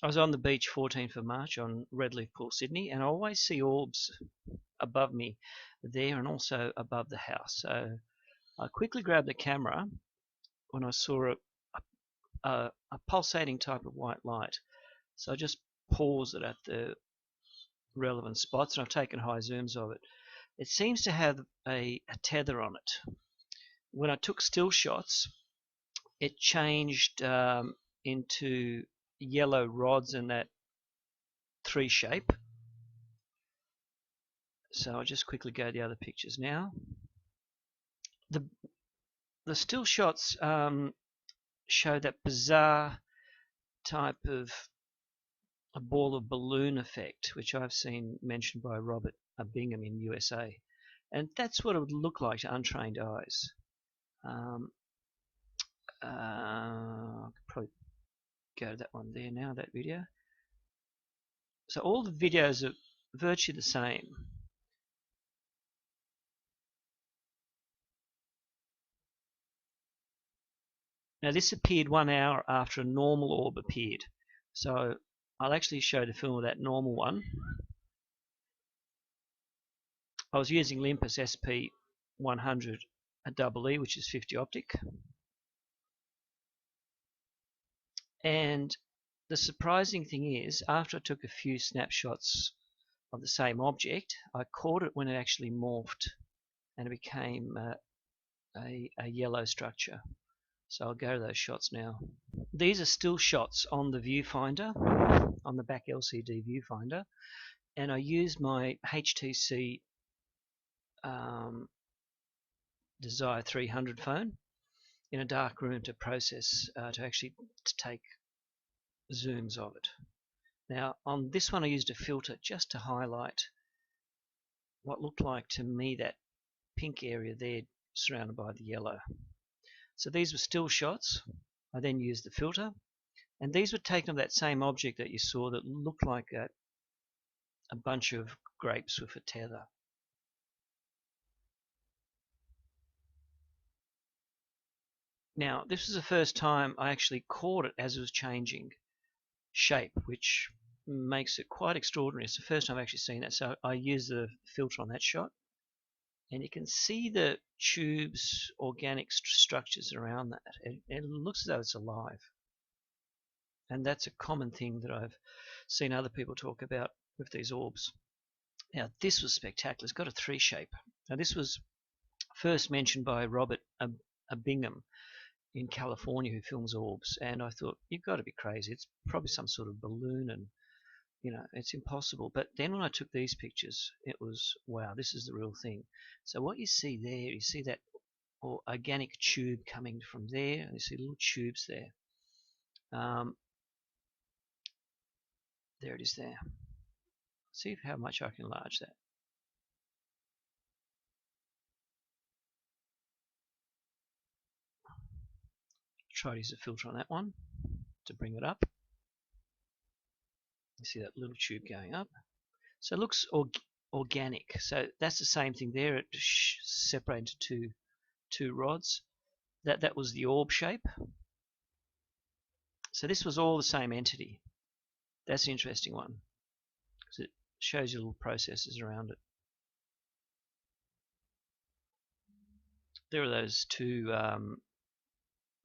I was on the beach 14th of March on Redleaf Pool, Sydney, and I always see orbs above me there and also above the house. So I quickly grabbed the camera when I saw a pulsating type of white light. So I just paused it at the relevant spots, and I've taken high zooms of it. It seems to have a tether on it. When I took still shots, it changed into yellow rods in that tree shape. So I'll just quickly go to the other pictures now. The still shots show that bizarre type of a ball of balloon effect, which I've seen mentioned by Robert Bingham in USA. And that's what it would look like to untrained eyes. I could probably go to that one there now, that video. So all the videos are virtually the same. Now this appeared 1 hour after a normal orb appeared. So I'll actually show the film of that normal one. I was using Olympus SP100 EE, which is 50 optic. And the surprising thing is, after I took a few snapshots of the same object, I caught it when it actually morphed and it became a yellow structure. So I'll go to those shots now. These are still shots on the viewfinder, on the back LCD viewfinder, and I used my HTC Desire 300 phone in a dark room to process, to take zooms of it. Now on this one I used a filter just to highlight what looked like to me that pink area there surrounded by the yellow. So these were still shots. I then used the filter, and these were taken of that same object that you saw that looked like a bunch of grapes with a tether. Now this was the first time I actually caught it as it was changing shape, which makes it quite extraordinary. It's the first time I've actually seen that. So I used the filter on that shot, and you can see the tubes, organic structures around that. It looks as though it's alive, and that's a common thing that I've seen other people talk about with these orbs. Now this was spectacular. It's got a 3 shape. Now this was first mentioned by Robert Bingham in California, who films orbs, and I thought, you've got to be crazy. It's probably some sort of balloon, and it's impossible. But then when I took these pictures, it was, wow, this is the real thing. So what you see there, you see that organic tube coming from there, and you see little tubes there. There it is there. See how much I can enlarge that. Try to use a filter on that one to bring it up. You see that little tube going up. So it looks organic. So that's the same thing there. It separated into two rods. That was the orb shape. So this was all the same entity. That's an interesting one, because it shows you little processes around it. There are those two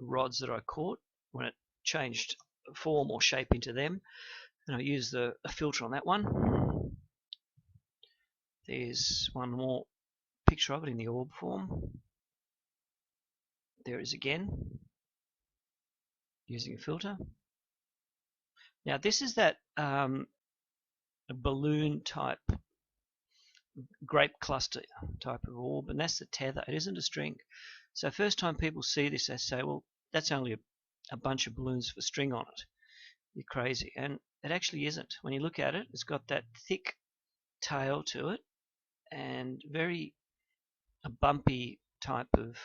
rods that I caught when it changed form or shape into them, and I used a filter on that one. There's one more picture of it in the orb form. There it is again, using a filter. Now this is that a balloon type, grape cluster type of orb, and that's the tether. It isn't a string. So first time people see this, they say, well, that's only a bunch of balloons with a string on it. You're crazy. And it actually isn't. When you look at it, it's got that thick tail to it and very bumpy type of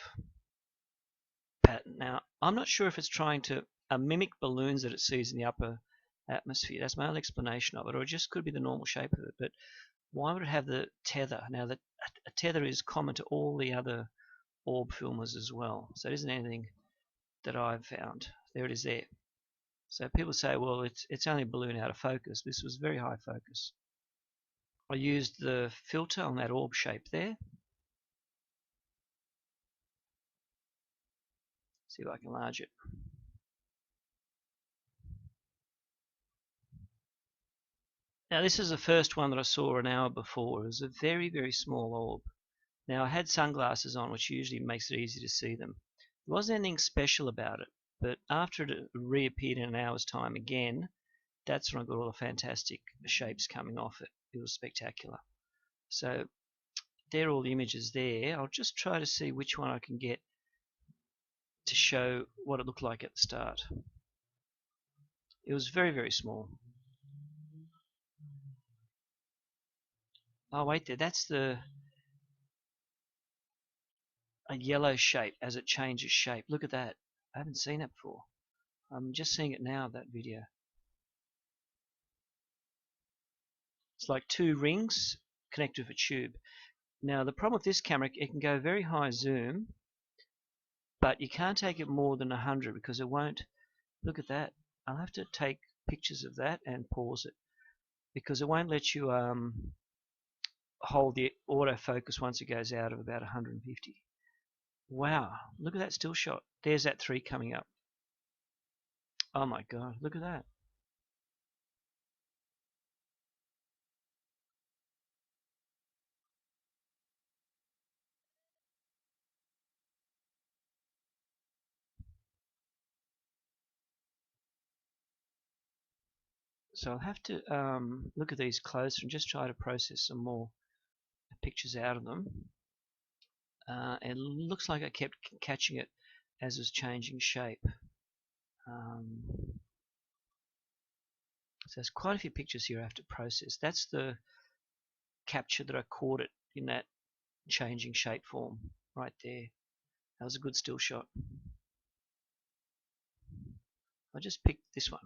pattern. Now, I'm not sure if it's trying to mimic balloons that it sees in the upper atmosphere. That's my only explanation of it, or it just could be the normal shape of it. But why would it have the tether? Now, a tether is common to all the other orb filmers as well. So it isn't anything that I've found. There it is there. So people say, well, it's only a balloon out of focus. This was very high focus. I used the filter on that orb shape there. See if I can enlarge it. Now this is the first one that I saw an hour before. It was a very, very small orb. Now I had sunglasses on, which usually makes it easy to see them. There wasn't anything special about it, but after it reappeared in an hour's time again, that's when I got all the fantastic shapes coming off it. It was spectacular. So there are all the images there. I'll just try to see which one I can get to show what it looked like at the start. It was very, very small. Oh wait there, that's a yellow shape as it changes shape. Look at that. I haven't seen that before. I'm just seeing it now, that video. It's like two rings connected with a tube. Now the problem with this camera, it can go very high zoom, but you can't take it more than 100 because it won't. Look at that. I'll have to take pictures of that and pause it because it won't let you hold the autofocus once it goes out of about 150. Wow, look at that still shot. There's that 3 coming up. Oh my god, look at that. So I'll have to look at these closer and just try to process some more pictures out of them. It looks like I kept catching it as it was changing shape. So there's quite a few pictures here I have to process. That's the capture that I caught it in that changing shape form right there. That was a good still shot. I just picked this one.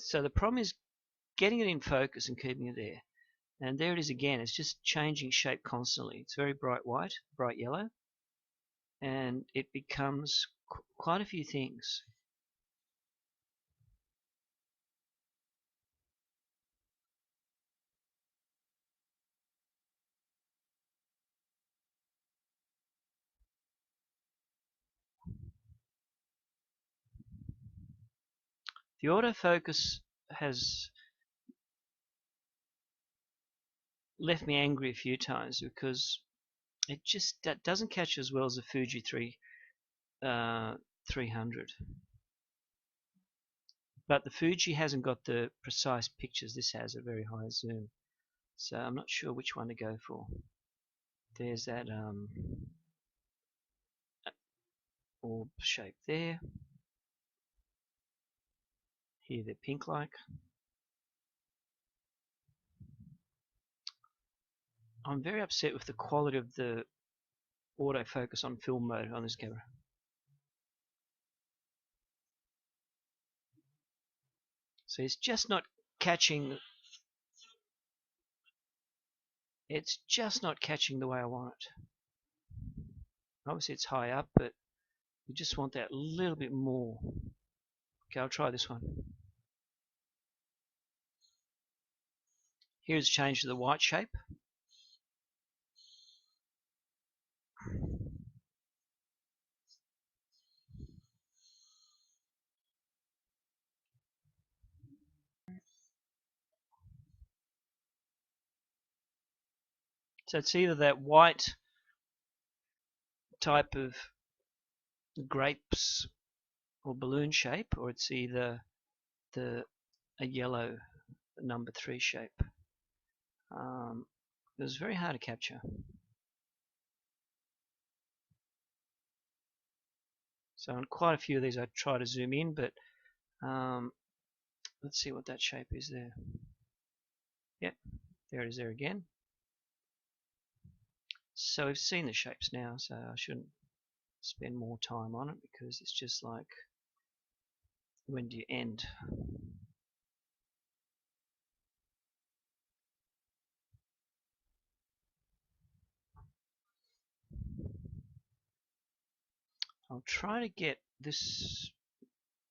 So the problem is getting it in focus and keeping it there. And there it is again. It's just changing shape constantly. It's very bright white, bright yellow, and it becomes quite a few things. The autofocus has left me angry a few times because it just doesn't catch as well as the Fuji 300. But the Fuji hasn't got the precise pictures this has, a very high zoom. So I'm not sure which one to go for. There's that orb shape there. Here they're pink-like. I'm very upset with the quality of the autofocus on film mode on this camera. So it's just not catching. It's just not catching the way I want it. Obviously it's high up, but you just want that little bit more. Okay, I'll try this one. Here's change to the white shape. So it's either that white type of grapes or balloon shape, or it's either a yellow number 3 shape. It was very hard to capture. So on quite a few of these I try to zoom in, but let's see what that shape is there. Yep, there it is there again. So we've seen the shapes now, so I shouldn't spend more time on it because it's just like, when do you end? I'll try to get this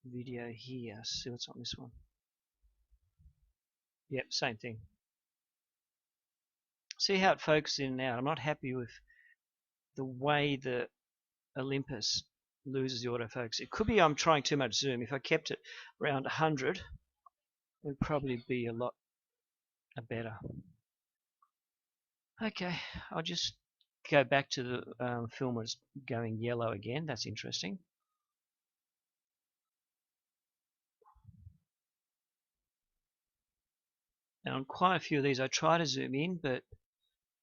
video here. See what's on this one. Yep, same thing. See how it focuses in and out. I'm not happy with the way the Olympus loses the autofocus. It could be I'm trying too much zoom. If I kept it around 100, it would probably be a lot better. Okay, I'll just go back to the film where it's going yellow again. That's interesting. Now on quite a few of these I try to zoom in, but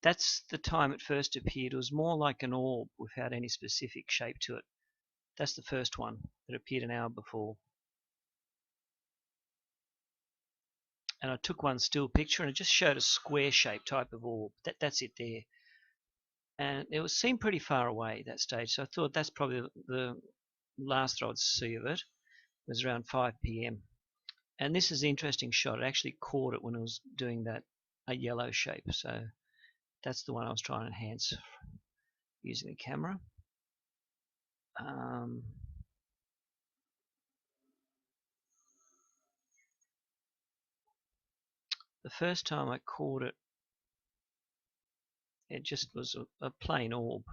that's the time it first appeared. It was more like an orb without any specific shape to it. That's the first one that appeared an hour before. And I took one still picture and it just showed a square shaped type of orb. That's it there. And it seemed pretty far away at that stage, so I thought that's probably the last that I'd see of it. It was around 5 p.m. And this is an interesting shot. It actually caught it when it was doing a yellow shape. So that's the one I was trying to enhance using the camera. The first time I caught it, it just was a plain orb.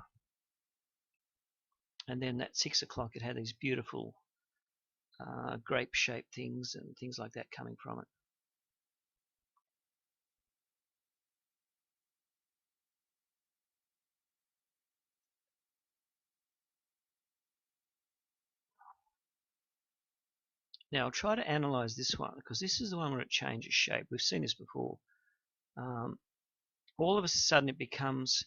And then at 6 o'clock it had these beautiful grape-shaped things and things like that coming from it. Now I'll try to analyze this one because this is the one where it changes shape. We've seen this before. All of a sudden it becomes,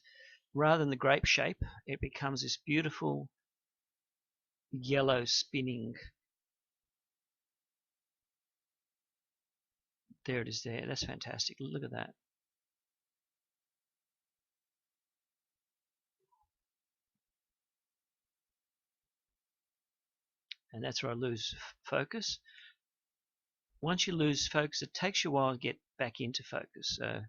rather than the grape shape, it becomes this beautiful yellow spinning. There it is there. That's fantastic. Look at that. And that's where I lose focus. Once you lose focus, it takes you a while to get back into focus. So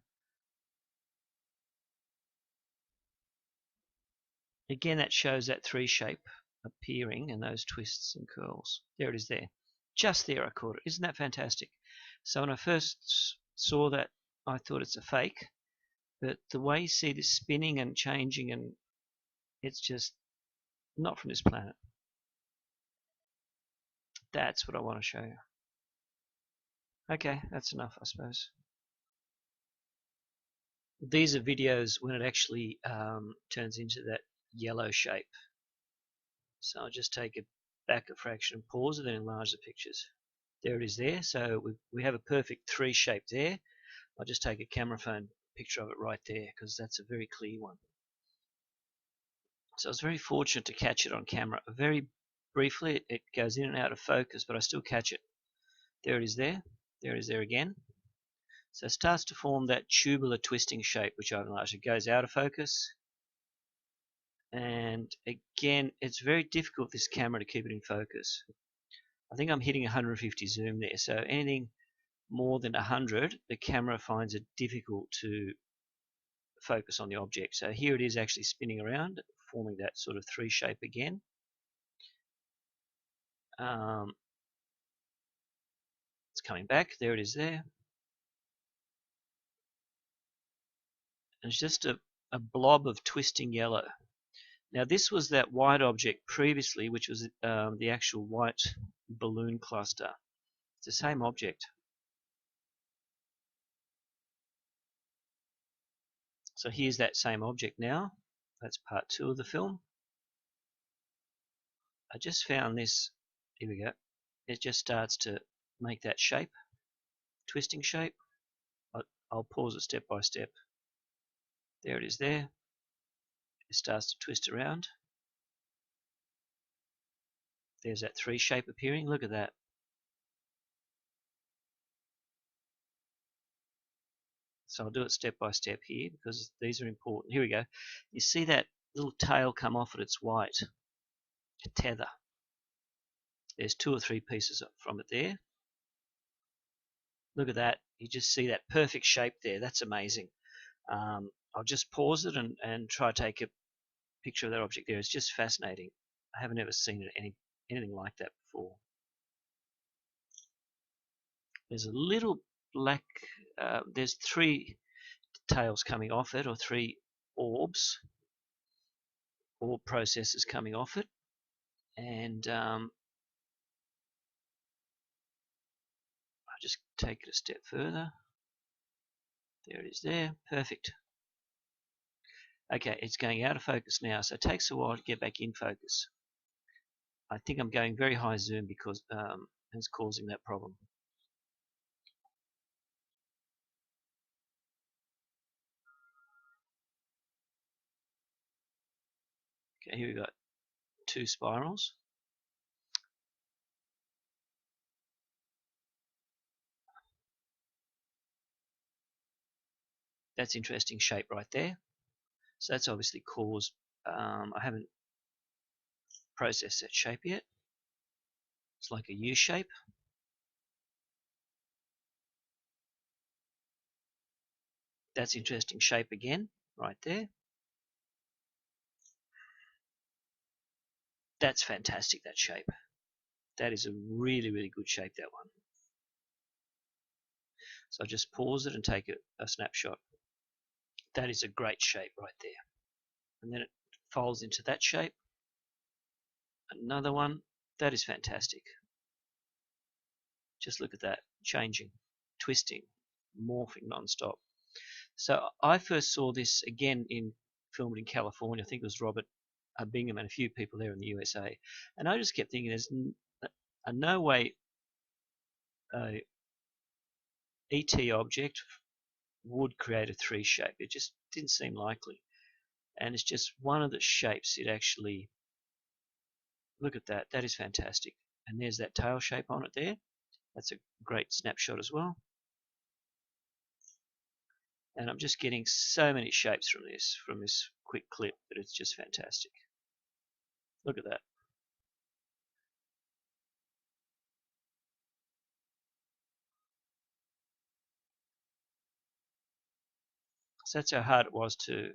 again, that shows that three shape appearing and those twists and curls. There it is there. Just there I caught it. Isn't that fantastic? So when I first saw that, I thought it's a fake. But the way you see this spinning and changing, and it's just not from this planet. That's what I want to show you. Okay, that's enough, I suppose. These are videos when it actually turns into that yellow shape. So I'll just take it back a fraction and pause and then enlarge the pictures. There it is there. So we have a perfect three shape there. I'll just take a camera phone picture of it right there because that's a very clear one. So I was very fortunate to catch it on camera. Very briefly, it goes in and out of focus, but I still catch it. There it is there. There it is there again. So it starts to form that tubular twisting shape, which I've enlarged. It goes out of focus. And again, it's very difficult, this camera, to keep it in focus. I think I'm hitting 150 zoom there. So anything more than 100, the camera finds it difficult to focus on the object. So here it is actually spinning around, forming that sort of three shape again. It's coming back. There it is there. And it's just a blob of twisting yellow. Now this was that white object previously, which was the actual white balloon cluster. It's the same object. So here's that same object now. That's part 2 of the film. I just found this. Here we go. It just starts to make that shape, twisting shape. I'll pause it step by step. There it is there. It starts to twist around. There's that three shape appearing. Look at that. So I'll do it step by step here because these are important. Here we go. You see that little tail come off at its white tether. There's 2 or 3 pieces from it there. Look at that. You just see that perfect shape there. That's amazing. I'll just pause it and try to take a picture of that object there. It's just fascinating. I haven't ever seen anything like that before. There's a little black, there's 3 tails coming off it, or 3 orbs, orb processes coming off it, and I'll just take it a step further. There it is there, perfect. Okay, it's going out of focus now, so it takes a while to get back in focus. I think I'm going very high zoom because it's causing that problem. Okay, here we've got 2 spirals. That's interesting shape right there. So that's obviously caused, I haven't processed that shape yet. It's like a U shape. That's interesting shape again, right there. That's fantastic, that shape. That is a really, really good shape, that one. So I'll just pause it and take a snapshot. That is a great shape right there. And then it folds into that shape. Another one. That is fantastic. Just look at that, changing, twisting, morphing non-stop. So I first saw this again filmed in California. I think it was Robert Bingham and a few people there in the USA. And I just kept thinking, there's no way a ET object would create a 3 shape. It just didn't seem likely. And it's just one of the shapes it actually, look at that, that is fantastic. And there's that tail shape on it there. That's a great snapshot as well. And I'm just getting so many shapes from this quick clip that it's just fantastic. Look at that. So that's how hard it was to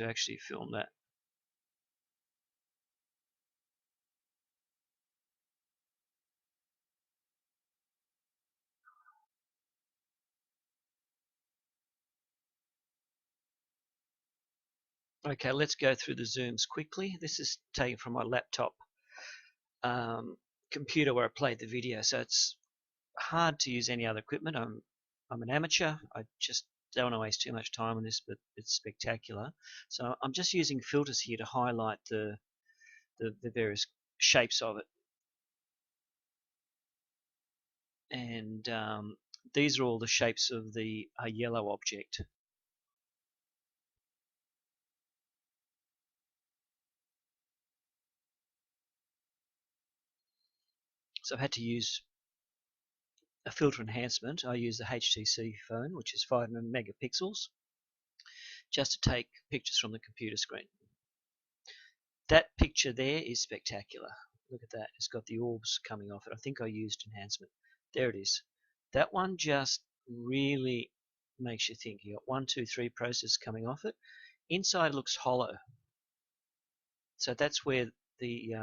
actually film that. Okay, let's go through the zooms quickly. This is taken from my laptop computer where I played the video, so it's hard to use any other equipment. I'm an amateur. I just don't want to waste too much time on this, but it's spectacular. So I'm just using filters here to highlight the various shapes of it. And these are all the shapes of the yellow object. So I've had to use a filter enhancement. I use the HTC phone, which is 5 megapixels, just to take pictures from the computer screen. That picture there is spectacular. Look at that. It's got the orbs coming off it. I think I used enhancement. There it is. That one just really makes you think. You got 1, 2, 3 processes coming off it. Inside looks hollow. So that's where the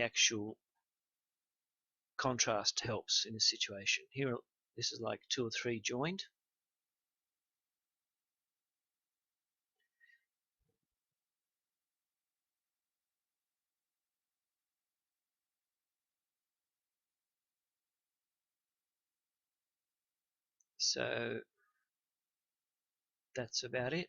actual contrast helps in this situation. Here, this is like 2 or 3 joined. So that's about it.